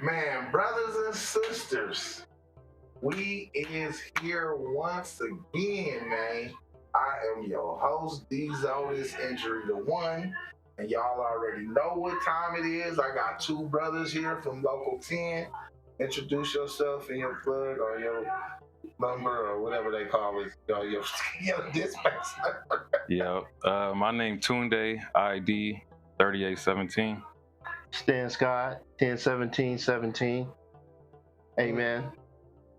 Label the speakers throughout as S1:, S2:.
S1: Man, brothers and sisters, we is here once again, man. I am your host, Dezo, this injury to one. And y'all already know what time it is. I got two brothers here from Local 10. Introduce yourself and your plug or your number or whatever they call it, your dispatch number.
S2: Yeah, my name Tunde, ID 3817.
S3: Stan Scott, 101717. Amen.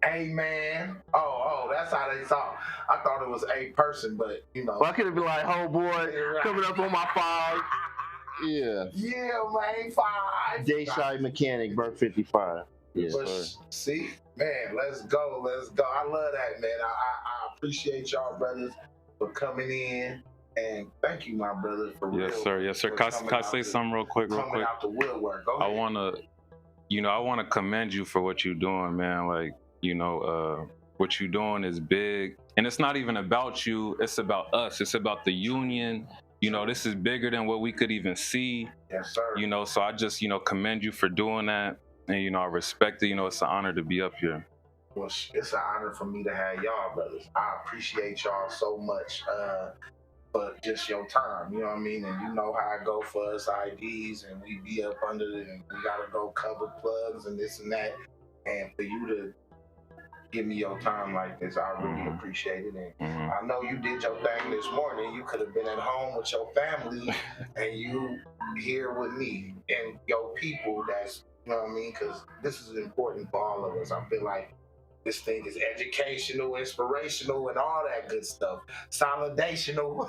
S1: Amen. Oh, that's how they talk. I thought it was a person, but you know.
S3: Well, I could have been like, oh boy, coming up on my 5. Yeah.
S1: Yeah, man, 5.
S3: Dayside Mechanic, Burke 55.
S1: Yeah. But see, man, let's go. I love that, man. I appreciate y'all brothers for coming in. And thank you, my brother, for real.
S2: Yes, sir. Can I say something real quick?
S1: Coming out the woodwork. Go ahead.
S2: I wanna commend you for what you're doing, man. Like, what you're doing is big. And it's not even about you, it's about us. It's about the union. This is bigger than what we could even see.
S1: Yes, sir.
S2: So I just, commend you for doing that. And, I respect it. It's an honor to be up here.
S1: Well, it's an honor for me to have y'all, brothers. I appreciate y'all so much. But just your time, you know what I mean? And you know how I go for us IDs, and we be up under it, and we gotta go cover plugs and this and that. And for you to give me your time like this, I really appreciate it. And I know you did your thing this morning. You could have been at home with your family, and you here with me and your people. That's, you know what I mean? Because this is important for all of us. I feel like this thing is educational, inspirational, and all that good stuff. Solidational.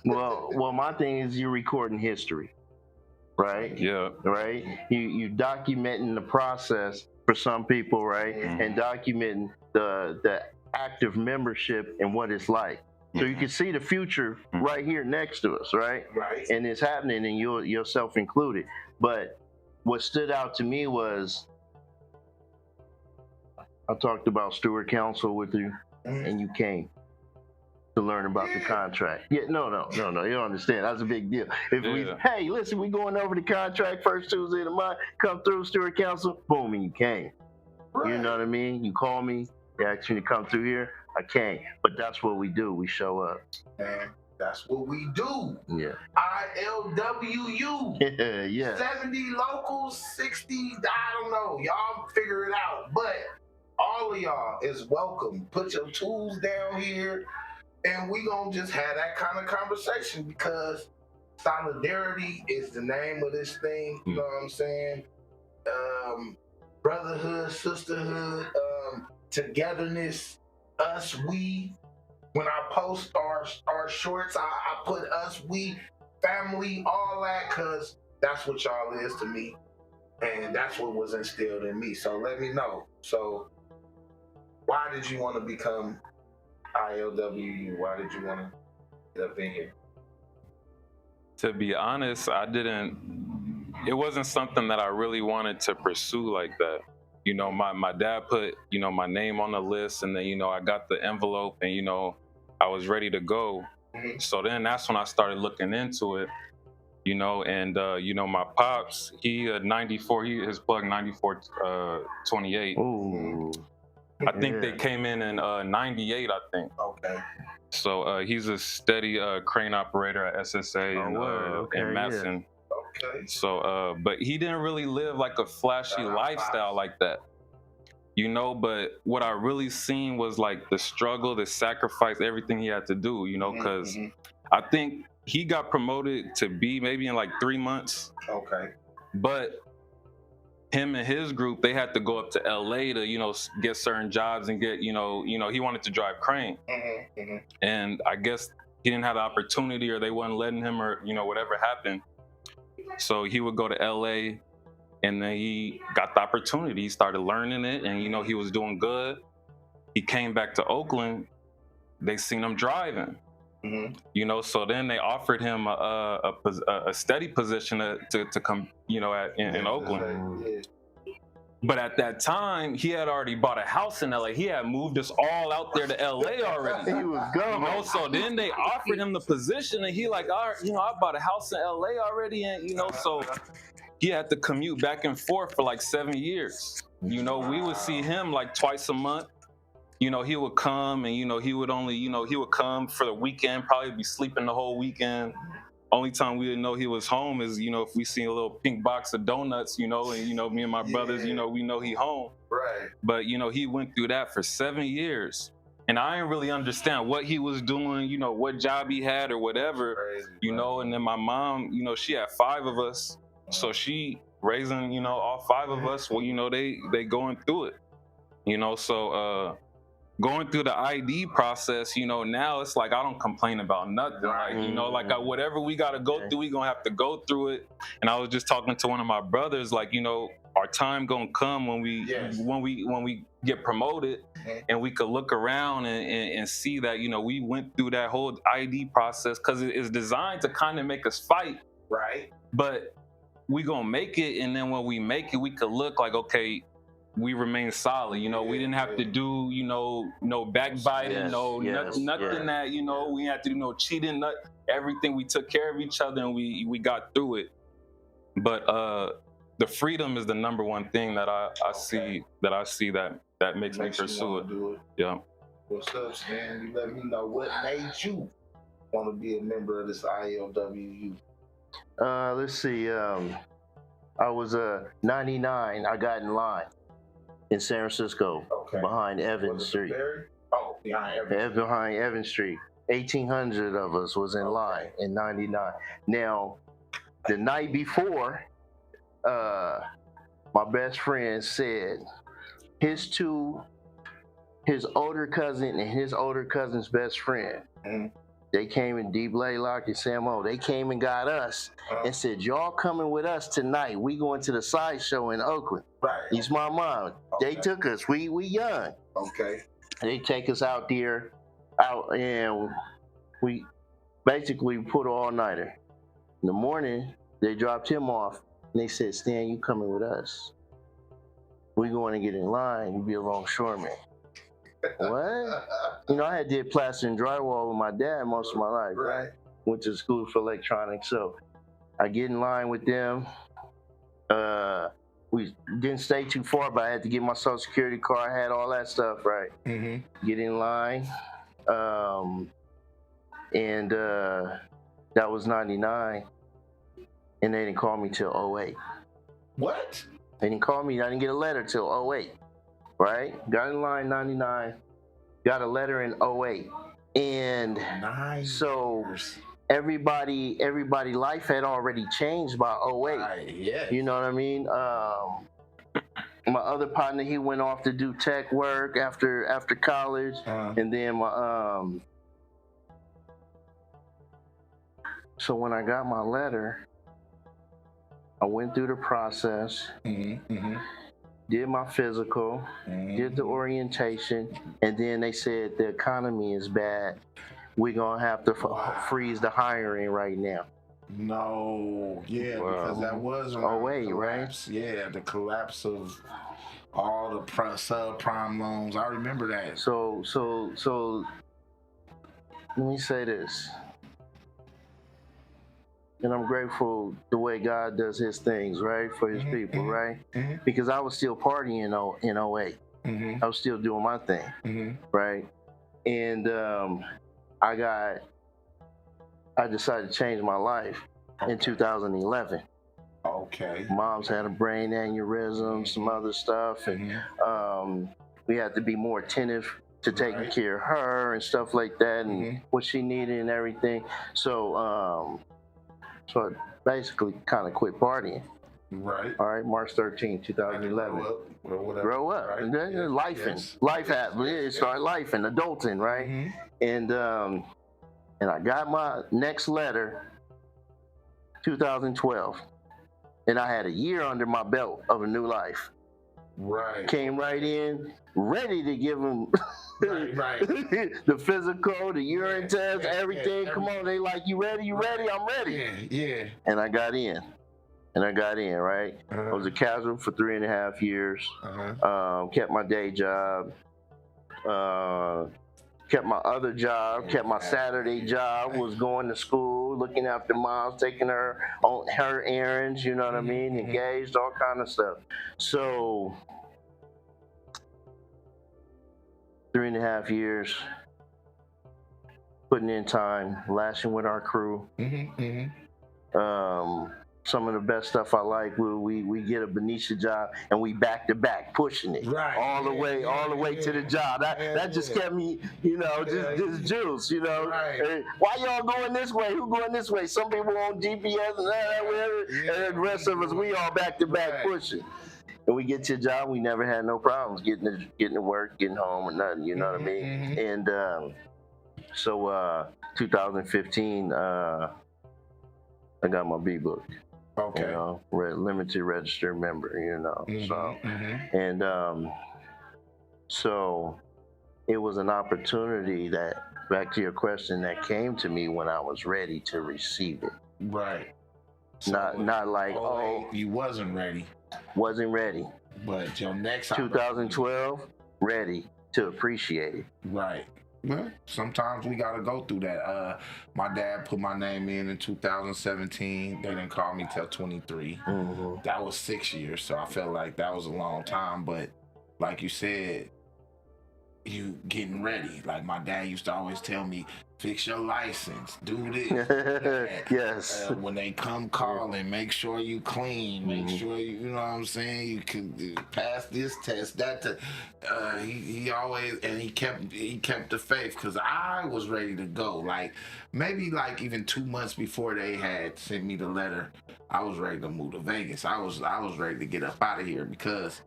S3: well, my thing is you're recording history, right?
S2: Yeah.
S3: Right? You documenting the process for some people, right? And documenting the active membership and what it's like. So you can see the future right here next to us, right?
S1: Right.
S3: And it's happening, and yourself included. But what stood out to me was, I talked about Steward Council with you, and you came to learn about the contract. Yeah, no, you don't understand. That's a big deal. Hey, listen, we going over the contract first Tuesday of the month. Come through Steward Council, boom, and you came. Right. You know what I mean? You call me, you asked me to come through here, I came. But that's what we do. We show up.
S1: Man, that's what we do.
S3: Yeah.
S1: ILWU.
S3: Yeah.
S1: 70 locals, 60, I don't know. Y'all figure it out. But all of y'all is welcome. Put your tools down here, and we gonna just have that kind of conversation, because solidarity is the name of this thing. You know what I'm saying? Brotherhood, sisterhood, togetherness, us, we. When I post our shorts, I put us, we, family, all that, because that's what y'all is to me. And that's what was instilled in me. So let me know. So why did you want to become ILWU? Why did you want to get up in here?
S2: To be honest, it wasn't something that I really wanted to pursue like that. My dad put, my name on the list, and then, I got the envelope, and, I was ready to go. So then that's when I started looking into it, and, my pops, he 94, his plug 9428.
S3: Ooh.
S2: I think they came in 98, I think.
S1: Okay.
S2: So he's a steady crane operator at SSA in Madison.
S1: Yeah. Okay.
S2: So, but he didn't really live like a flashy lifestyle like that, but what I really seen was like the struggle, the sacrifice, everything he had to do, because I think he got promoted to B maybe in like 3 months.
S1: Okay.
S2: But him and his group, they had to go up to LA to, get certain jobs and get, he wanted to drive crane. And I guess he didn't have the opportunity, or they wasn't letting him, or, whatever happened. So he would go to LA, and then he got the opportunity. He started learning it, and, he was doing good. He came back to Oakland. They seen him driving. So then they offered him a steady position to come, in Oakland. But at that time, he had already bought a house in LA. He had moved us all out there to LA already.
S3: He was gone.
S2: So then they offered him the position, and he like, all right, I bought a house in LA already, and so he had to commute back and forth for like 7 years. You know, we would see him like twice a month. You know, he would come and, you know, he would only, you know, he would come for the weekend, probably be sleeping the whole weekend. Only time we didn't know he was home is, you know, if we seen a little pink box of donuts, you know, and, you know, me and my brothers, you know, we know he home.
S1: Right.
S2: But, you know, he went through that for 7 years. And I didn't really understand what he was doing, you know, what job he had or whatever,
S1: Crazy,
S2: you know. And then my mom, you know, she had 5 of us. So she raising, you know, all 5 of us. Well, you know, they going through it, you know. So going through the ID process, you know, now it's like I don't complain about nothing. Like, you know, like whatever we got to go through, we gonna have to go through it. And I was just talking to one of my brothers, like, you know, our time gonna come when we get promoted, and we could look around and see that, you know, we went through that whole ID process, because it's designed to kind of make us fight,
S1: right?
S2: But we gonna make it, and then when we make it, we could look like, okay, we remain solid. You know, we didn't have to do, you know, no backbiting, nothing that, you know, we had to do no cheating, everything. We took care of each other, and we got through it. But the freedom is the number one thing that I see that makes me pursue it.
S1: Do it.
S2: Yeah.
S1: What's up, Stan? You let me know what made you want to be a member of this ILWU.
S3: Let's see. I was 99. I got in line in San Francisco, behind Evans Street. Behind Evans Street. 1,800 of us was in line in 99. Now, the night before, my best friend said his older cousin and his older cousin's best friend, they came in Deep Laylock and Samo. They came and got us and said, y'all coming with us tonight. We going to the sideshow in Oakland.
S1: Right.
S3: He's my mom. They took us. We young.
S1: Okay.
S3: They take us out there, and we basically put an all-nighter. In the morning, they dropped him off, and they said, Stan, you coming with us. We going to get in line. You be a longshoreman. What? You know, I had did plaster and drywall with my dad most of my life.
S1: Right.
S3: Went to school for electronics. So I get in line with them. We didn't stay too far, but I had to get my social security card. I had all that stuff, right? Mm-hmm. Get in line. And that was 99. And they didn't call me till 08.
S1: What?
S3: They didn't call me. I didn't get a letter till 08. Right? Got in line 99. Got a letter in 08. And so everybody life had already changed by 08.
S1: Right, yeah.
S3: You know what I mean? My other partner, he went off to do tech work after college. And then my so when I got my letter, I went through the process. Did my physical, did the orientation, and then they said the economy is bad. We're going to have to freeze the hiring right now.
S1: No, because that was around
S3: right?
S1: Yeah, the collapse of all the subprime loans. I remember that.
S3: So let me say this. And I'm grateful the way God does his things, right? For his people, right? Because I was still partying in 08. I was still doing my thing, right? And I decided to change my life in 2011.
S1: Okay.
S3: Mom's had a brain aneurysm, some other stuff, and we had to be more attentive to taking care of her and stuff like that, and what she needed and everything. So I basically kind of quit partying.
S1: Right.
S3: All right, March 13, 2011. Grow up.
S1: Right.
S3: And then life happened. It started life and adulting, right? And I got my next letter 2012. And I had a year under my belt of a new life.
S1: Right.
S3: Came right in, ready to give them the physical, the urine test, everything. Come on, they like, you ready? You ready? I'm ready.
S1: Yeah.
S3: And I got in. Right? I was a casual for 3.5 years. Kept my day job. kept my other job, kept my Saturday job, was going to school, looking after moms, taking her on her errands, you know what I mean, engaged, all kind of stuff. So 3.5 years, putting in time, lashing with our crew. Some of the best stuff I like, we get a Benicia job and we back to back pushing it all the way to the job. That just kept me, just juice, Hey, why y'all going this way? Who going this way? Some people on GPS and whatever, and the rest of us, we all back to back pushing. And we get to a job, we never had no problems getting to work, getting home or nothing, you know what I mean? And so 2015, I got my B book.
S1: Okay.
S3: Limited registered member, And so it was an opportunity that, back to your question, that came to me when I was ready to receive it.
S1: Right.
S3: So not like,
S1: you wasn't ready.
S3: Wasn't ready.
S1: But your next
S3: 2012, ready to appreciate it.
S1: Right. Well, sometimes we gotta go through that. My dad put my name in 2017. They didn't call me till 23. That was 6 years, so I felt like that was a long time. But like you said, you getting ready. Like my dad used to always tell me, fix your license, do this.
S3: Yes.
S1: When they come calling, make sure you clean, make sure you know what I'm saying, you can pass this test, that test. He always, and he kept the faith, because I was ready to go. Like maybe like even 2 months before they had sent me the letter, I was ready to move to Vegas. I was ready to get up out of here, because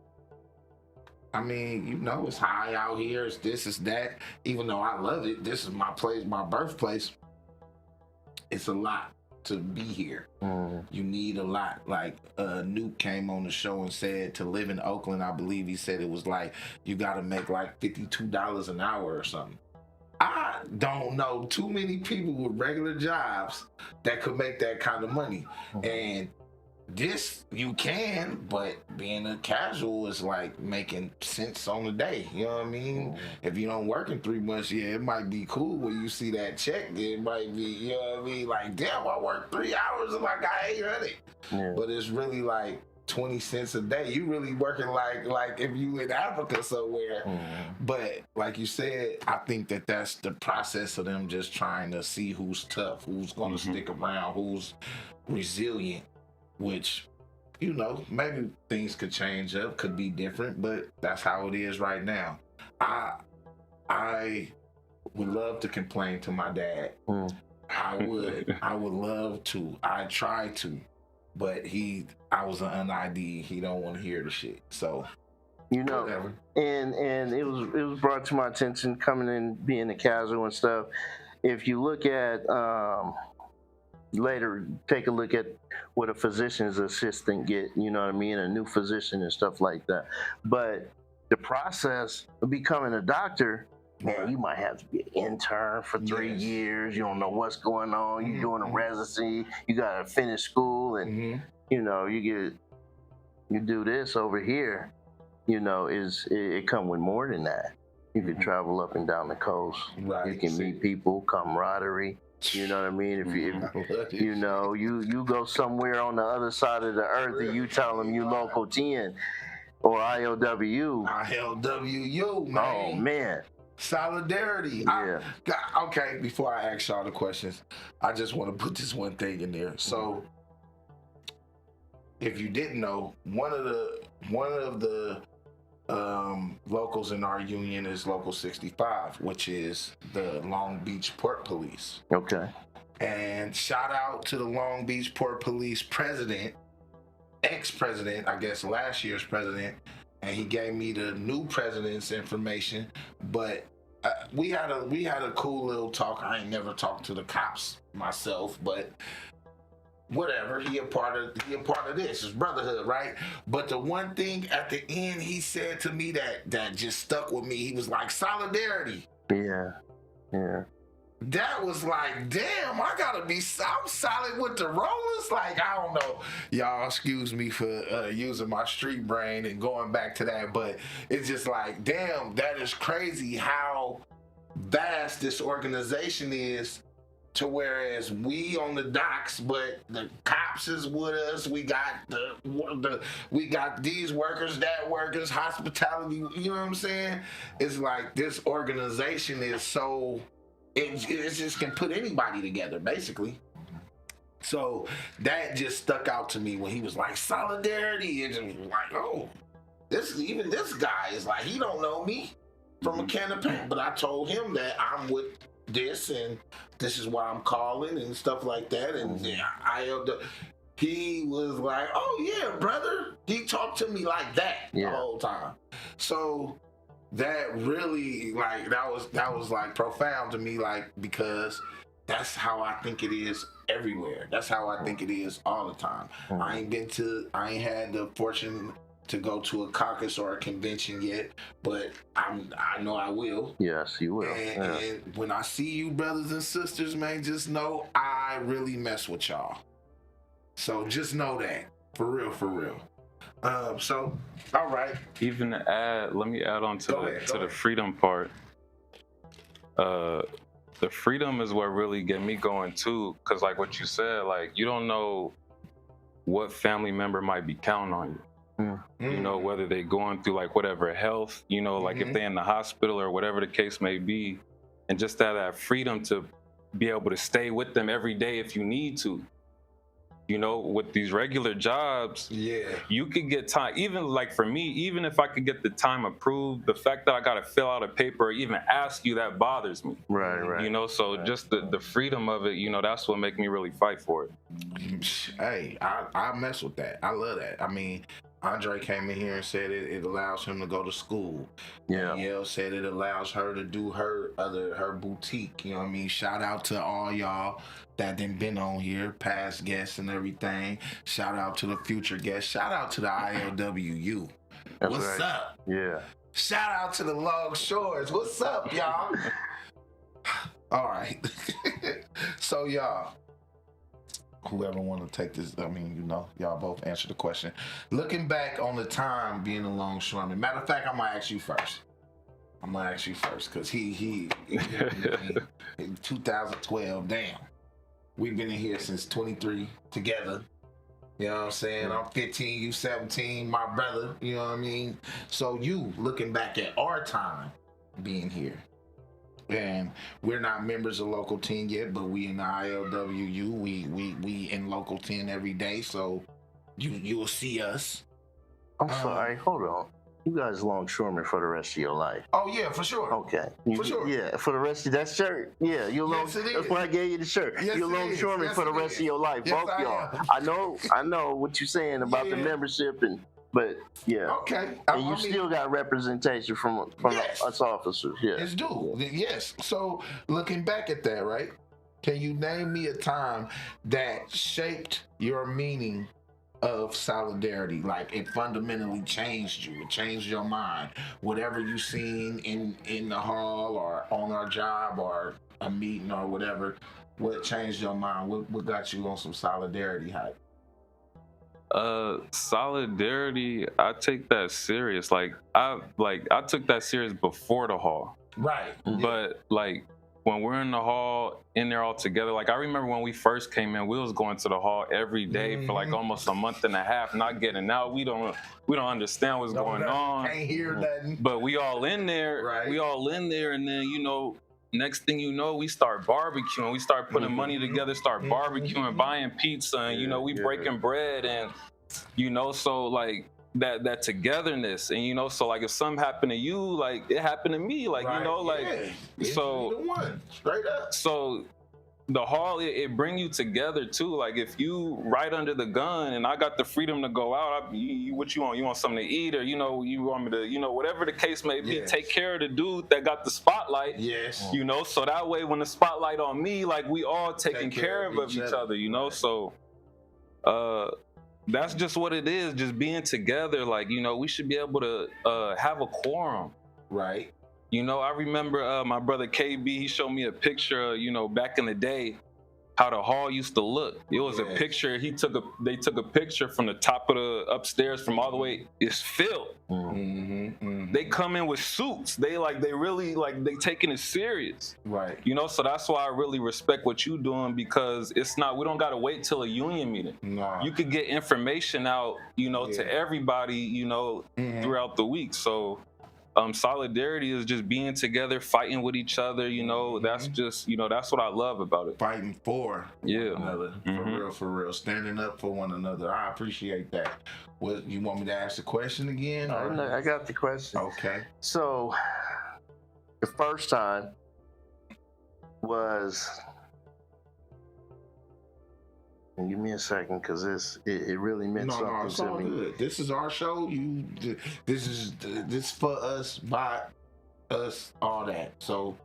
S1: I mean, it's high out here. It's this, it's that. Even though I love it, this is my place, my birthplace. It's a lot to be here. You need a lot. Like Nuke came on the show and said to live in Oakland, I believe he said it was like you got to make like $52 an hour or something. I don't know too many people with regular jobs that could make that kind of money. And this you can, but being a casual is like making cents on the day. You know what I mean? If you don't work in 3 months, it might be cool when you see that check. It might be, you know what I mean? Like, damn, I worked 3 hours and I got 800. But it's really like 20 cents a day. You really working like if you in Africa somewhere. But like you said, I think that's the process of them just trying to see who's tough, who's going to stick around, who's resilient. Which, maybe things could change up, could be different, but that's how it is right now. I would love to complain to my dad. I would love to. I try to, but I was an un-ID. He don't want to hear the shit. So, whatever.
S3: And it was brought to my attention coming in, being a casual and stuff. If you look at later, take a look at what a physician's assistant get, you know what I mean, a new physician and stuff like that. But the process of becoming a doctor, man, you might have to be an intern for 3 years. You don't know what's going on. You're doing a residency. You gotta finish school, and you do this over here. It come with more than that. You can travel up and down the coast. You can meet people, camaraderie. You know what I mean? If you go somewhere on the other side of the earth and you tell them you Local 10 or ILWU.
S1: ILWU, man.
S3: Oh, man.
S1: Solidarity. Okay, before I ask y'all the questions, I just want to put this one thing in there. So, if you didn't know, one of the locals in our union is Local 65, which is the Long Beach Port Police.
S3: Okay.
S1: And shout out to the Long Beach Port Police president, ex-president, I guess last year's president, and he gave me the new president's information. But we had a cool little talk. I ain't never talked to the cops myself, but whatever, he a part of this. It's brotherhood, right? But the one thing at the end he said to me that just stuck with me, he was like, solidarity.
S3: Yeah.
S1: That was like, damn, I'm solid with the rollers. Like, I don't know. Y'all excuse me for using my street brain and going back to that, but it's just like, damn, that is crazy how vast this organization is, to whereas we on the docks, but the cops is with us. We got we got these workers, that workers, hospitality. You know what I'm saying? It's like this organization is so it just can put anybody together, basically. So that just stuck out to me when he was like solidarity, and just like, oh, this guy is like, he don't know me from a can of paint, but I told him that I'm with this and this is why I'm calling and stuff like that. And he was like, oh yeah, brother. He talked to me like that the whole time. So that really, like, that was like profound to me, like, because that's how I think it is everywhere. That's how I think it is all the time. I ain't had the fortune to go to a caucus or a convention yet, but I know I will.
S3: Yes, you will.
S1: And when I see you brothers and sisters, man, just know I really mess with y'all. So just know that. For real, for real. So, all right.
S2: Even to add, let me add on to the freedom part. The freedom is what really get me going too, because like what you said, like you don't know what family member might be counting on you. You know, whether they're going through like whatever health, you know, like if they're in the hospital or whatever the case may be, and just that freedom to be able to stay with them every day if you need to. You know, with these regular jobs, you could get time. Even like for me, even if I could get the time approved, the fact that I got to fill out a paper or even ask you, that bothers me.
S3: Right.
S2: You know, so just the freedom of it, you know, that's what make me really fight for it.
S1: Hey, I mess with that. I love that. I mean, Andre came in here and said it allows him to go to school. Danielle said it allows her to do her boutique. You know what I mean? Shout out to all y'all that done been on here, past guests and everything. Shout out to the future guests. Shout out to the ILWU. What's up?
S3: Yeah.
S1: Shout out to the Long Shores. What's up, y'all? All right. So y'all, whoever want to take this, I mean, you know, y'all both answer the question. Looking back on the time being a longshoreman, matter of fact, I'm gonna ask you first. Because he in 2012, damn. We've been in here since 23 together. You know what I'm saying? I'm 15, you 17, my brother, you know what I mean? So you, looking back at our time being here, and we're not members of Local 10 yet, but we in the ILWU, we in Local 10 every day, so you'll see us.
S3: I'm sorry, hold on. You guys longshoremen for the rest of your life.
S1: Oh yeah, for sure.
S3: Okay.
S1: For sure.
S3: Yeah, for the rest of that shirt. Yeah, that's why I gave you the shirt.
S1: Yes,
S3: you're longshoremen for the rest of your life, both y'all. I know what you're saying about the membership but yeah.
S1: Okay.
S3: And you still got representation from us officers. Yeah.
S1: It's due. Yes. So looking back at that, right? Can you name me a time that shaped your meaning of solidarity? Like it fundamentally changed you. It changed your mind. Whatever you seen in the hall or on our job or a meeting or whatever, what changed your mind? What got you on some solidarity hype?
S2: Solidarity, I take that serious. I took that serious before the hall.
S1: Right.
S2: But like when we're in the hall, in there all together, like I remember when we first came in, we was going to the hall every day for like almost a month and a half, not getting out. We don't understand what's going on.
S1: Can't hear nothing.
S2: But we all in there.
S1: Right.
S2: We all in there, and then you know, next thing you know, we start barbecuing. We start putting money together, start barbecuing, buying pizza, and you know, we breaking bread, and you know, so like that togetherness, and you know, so like if something happened to you, like it happened to me, like you know, like so
S1: the one straight up.
S2: So the hall, it bring you together too. Like if you right under the gun and I got the freedom to go out, what you want? You want something to eat, or you know, you want me to, you know, whatever the case may be, take care of the dude that got the spotlight.
S1: Yes.
S2: You know, so that way when the spotlight on me, like we all taking care of each other, you know. So that's just what it is, just being together. Like, you know, we should be able to have a quorum.
S1: Right.
S2: You know, I remember my brother KB, he showed me a picture, you know, back in the day how the hall used to look. It was a picture. They took a picture from the top of the upstairs from all the way. It's filled. They come in with suits. They really they taking it serious.
S1: Right.
S2: You know, so that's why I really respect what you doing, because we don't gotta wait till a union meeting.
S1: No.
S2: You could get information out, you know, to everybody, you know, throughout the week. So solidarity is just being together, fighting with each other, you know. That's just, you know, that's what I love about it.
S1: Fighting for one another. For real. Standing up for one another. I appreciate that. What, you want me to ask the question again?
S3: I got the question.
S1: Okay.
S3: So the first time was, and give me a second, because it really meant something
S1: it's
S3: to
S1: all
S3: me.
S1: Good. This is our show. This is for us, by us, all that. So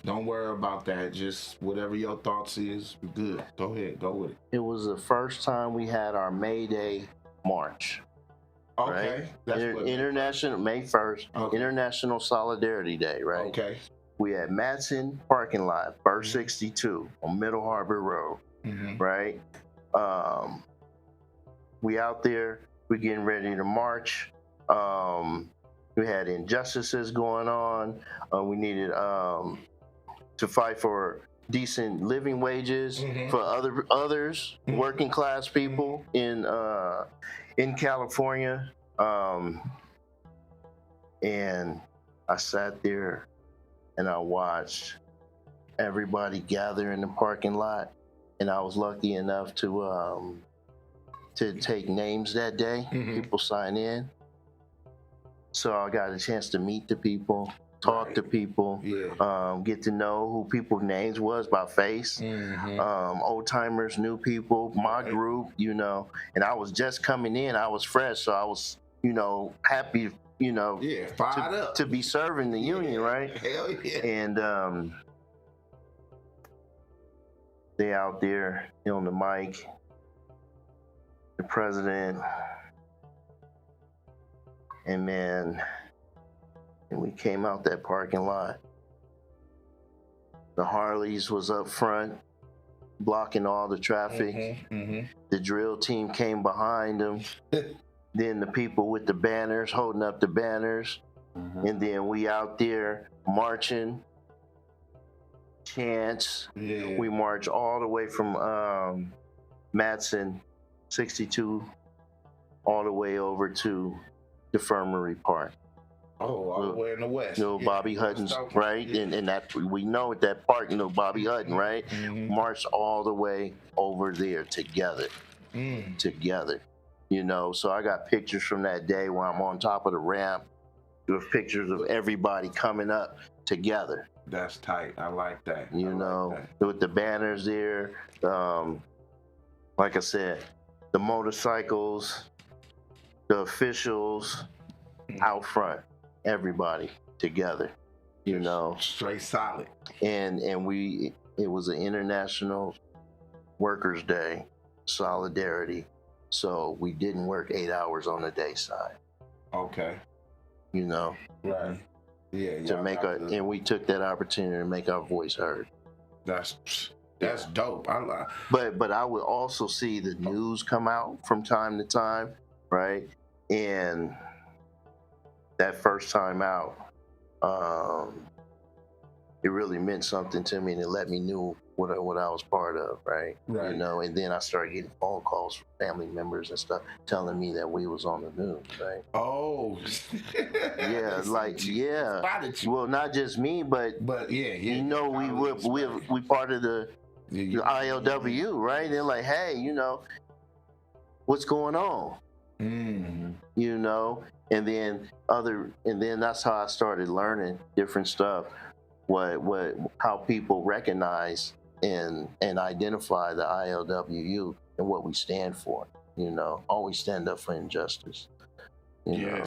S1: don't worry about that. Just whatever your thoughts is, good. Go ahead, go with it.
S3: It was the first time we had our May Day march.
S1: Okay.
S3: Right?
S1: That's
S3: International May 1st, International Solidarity Day, right?
S1: Okay.
S3: We had Matson parking lot, Burst 62 on Middle Harbor Road, right? We out there, we getting ready to march. We had injustices going on. We needed to fight for decent living wages for others, working class people in California. And I sat there and I watched everybody gather in the parking lot, and I was lucky enough to take names that day. People sign in, so I got a chance to meet the people, talk to people, get to know who people's names was by face. Old timers, new people, my group, you know. And I was just coming in, I was fresh, so I was, you know, happy, you know,
S1: fired up
S3: to be serving the union, right?
S1: Hell yeah.
S3: And they out there on the mic, the president, and man, and we came out that parking lot. The Harleys was up front, blocking all the traffic. The drill team came behind them. Then the people with the banners, holding up the banners. And then we out there marching, chants. We march all the way from Matson 62 all the way over to the Infirmary Park.
S1: All the way in the west.
S3: You know, Bobby Hutton's, right? And that, we know at that park, you know, Bobby Hutton, right? Marched all the way over there together. Together. You know, so I got pictures from that day where I'm on top of the ramp with pictures of everybody coming up together.
S1: That's tight. I like that.
S3: You know, with the banners there. Like I said, the motorcycles, the officials out front, everybody together, you know.
S1: Straight solid.
S3: And it was an International Workers' Day, solidarity. So we didn't work 8 hours on the day side.
S1: Okay.
S3: You know.
S1: Right. Yeah.
S3: To make and we took that opportunity to make our voice heard.
S1: That's dope.
S3: But I would also see the news come out from time to time, right? And that first time out, it really meant something to me, and it let me know what I was part of, right? You know, and then I started getting phone calls from family members and stuff telling me that we was on the news, right?
S1: Oh,
S3: yeah, Well, not just me, but you know, we part of the ILWU, right? They're like, hey, you know, what's going on? You know, and then that's how I started learning different stuff. How people recognize and identify the ILWU and what we stand for. You know, always stand up for injustice. You know?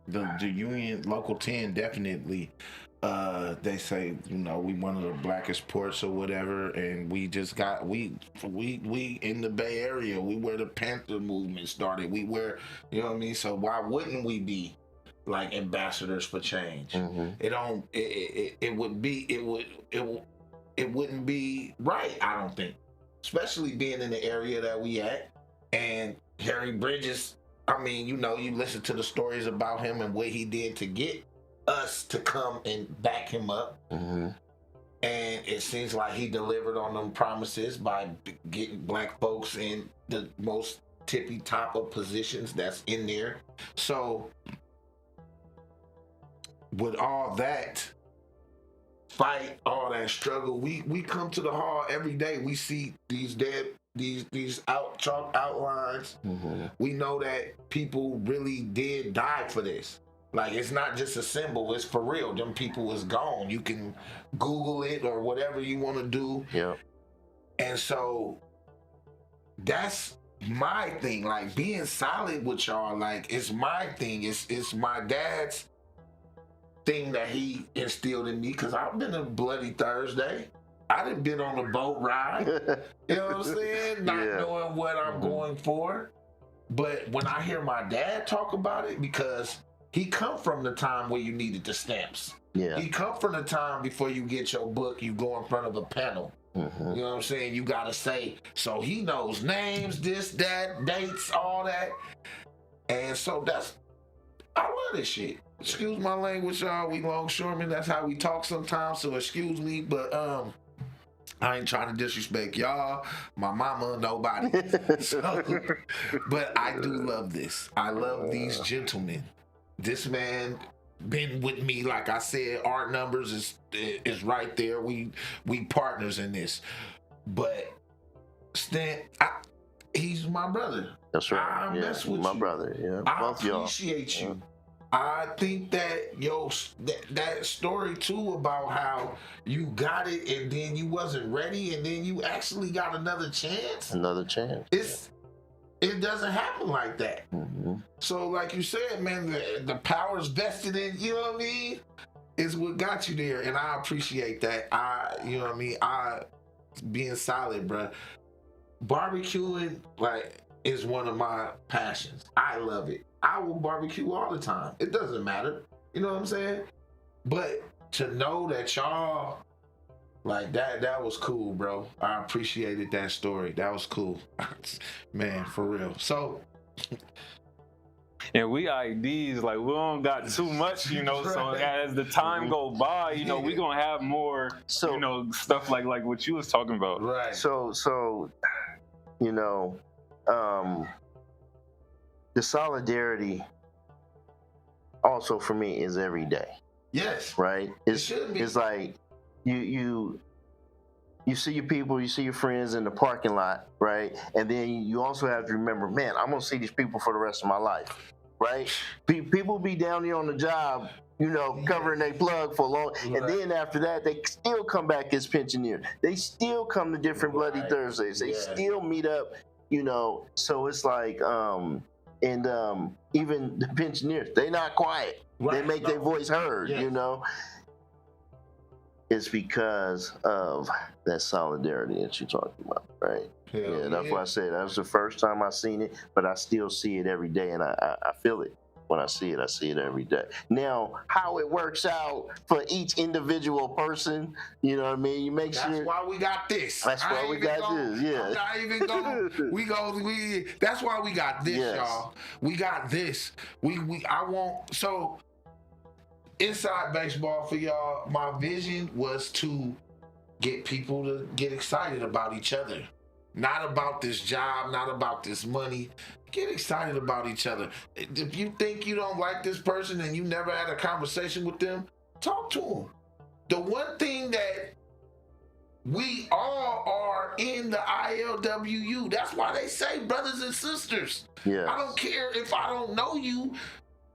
S1: The union, Local 10, definitely. They say, you know, we one of the blackest ports or whatever, and we just got we in the Bay Area. We where the Panther movement started. We where, you know what I mean. So why wouldn't we be like ambassadors for change? It it wouldn't be right, I don't think. Especially being in the area that we at. And Harry Bridges, I mean, you know, you listen to the stories about him and what he did to get us to come and back him up.
S3: Mm-hmm.
S1: And it seems like he delivered on them promises by getting black folks in the most tippy top of positions that's in there. So with all that fight, all that struggle, we come to the hall every day. We see these chalk outlines.
S3: Mm-hmm.
S1: We know that people really did die for this. Like, it's not just a symbol, it's for real. Them people is gone. You can Google it or whatever you want to do.
S3: Yeah.
S1: And so that's my thing. Like, being solid with y'all, like, it's my thing. It's my dad's thing that he instilled in me, because I've been a Bloody Thursday. I done been on a boat ride. You know what I'm saying? Not knowing what I'm going for. But when I hear my dad talk about it, because he come from the time where you needed the stamps.
S3: Yeah.
S1: He come from the time before you get your book, you go in front of a panel.
S3: Mm-hmm.
S1: You know what I'm saying? You gotta say, so he knows names, this, that, dates, all that. And so I love this shit. Excuse my language, y'all. We longshoremen, that's how we talk sometimes, so excuse me, but I ain't trying to disrespect y'all, my mama, nobody. But I do love this. I love these gentlemen. This man been with me, like I said, our numbers is right there. We partners in this. But Stan, he's my brother.
S3: That's right.
S1: I mess with
S3: my
S1: you.
S3: brother. Yeah,
S1: I
S3: both y'all.
S1: appreciate you. I think that that story too about how you got it and then you wasn't ready and then you actually got another chance.
S3: Another chance.
S1: It doesn't happen like that.
S3: Mm-hmm.
S1: So like you said, man, the power's vested in, you know what I mean, is what got you there, and I appreciate that. You know what I mean, being solid, bro. Barbecuing, like, is one of my passions. I love it. I will barbecue all the time. It doesn't matter. You know what I'm saying? But to know that y'all, like, that was cool, bro. I appreciated that story. That was cool. Man, for real. So,
S2: and we IDs, like, we don't got too much, you know, so as the time go by, you know, we gonna have more, you know, stuff like what you was talking about.
S1: Right.
S3: So, you know, the solidarity also for me is every day.
S1: Yes.
S3: Right?
S1: It should be.
S3: It's like you see your people, you see your friends in the parking lot, right? And then you also have to remember, man, I'm gonna see these people for the rest of my life, right? People be down here on the job, you know, covering their plug for a long, and then after that, they still come back as pensioners. They still come to different Bloody Thursdays. They still meet up, you know. So it's like, even the pensioners, they not quiet. Right. They make their voice heard, you know. It's because of that solidarity that you're talking about, right? Yeah, that's why I said that was the first time I seen it, but I still see it every day, and I feel it. When I see it every day. Now, how it works out for each individual person, you know what I mean? You make sure.
S1: That's why we got this.
S3: That's why we got this. Yeah.
S1: I'm not even going. That's why we got this, y'all. We got this. I want. So, inside baseball for y'all, my vision was to get people to get excited about each other. Not about this job, not about this money. Get excited about each other. If you think you don't like this person and you never had a conversation with them, talk to them. The one thing that we all are in the ILWU, that's why they say brothers and sisters.
S3: Yes.
S1: I don't care if I don't know you,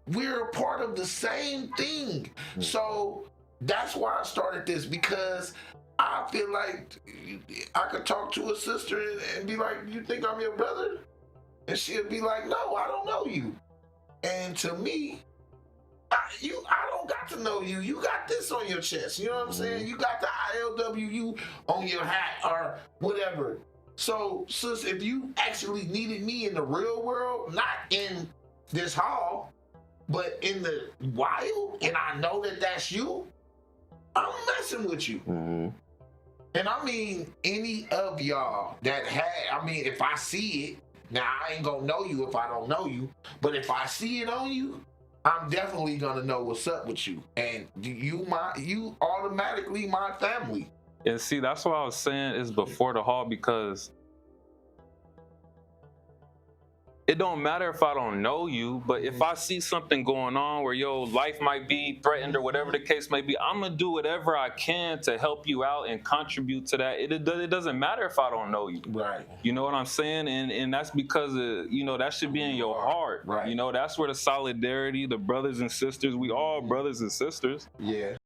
S1: we're a part of the same thing. So that's why I started this, because I feel like I could talk to a sister and be like, you think I'm your brother? And she'll be like, no, I don't know you. And to me, I don't got to know you. You got this on your chest. You know what I'm saying? You got the ILWU on your hat or whatever. So, sis, if you actually needed me in the real world, not in this hall, but in the wild, and I know that that's you, I'm messing with you.
S3: Mm-hmm.
S1: And I mean, any of y'all that had, I mean, if I see it, now I ain't gonna know you if I don't know you, but if I see it on you, I'm definitely gonna know what's up with you. And you automatically my family.
S2: And see, that's what I was saying is before the haul, because it don't matter if I don't know you, but if I see something going on where your life might be threatened or whatever the case may be, I'm gonna do whatever I can to help you out and contribute to that. It doesn't matter if I don't know you.
S1: Right.
S2: You know what I'm saying? And that's because that should be in your heart.
S1: Right.
S2: That's where the solidarity, the brothers and sisters, we all brothers and sisters.
S1: Yeah.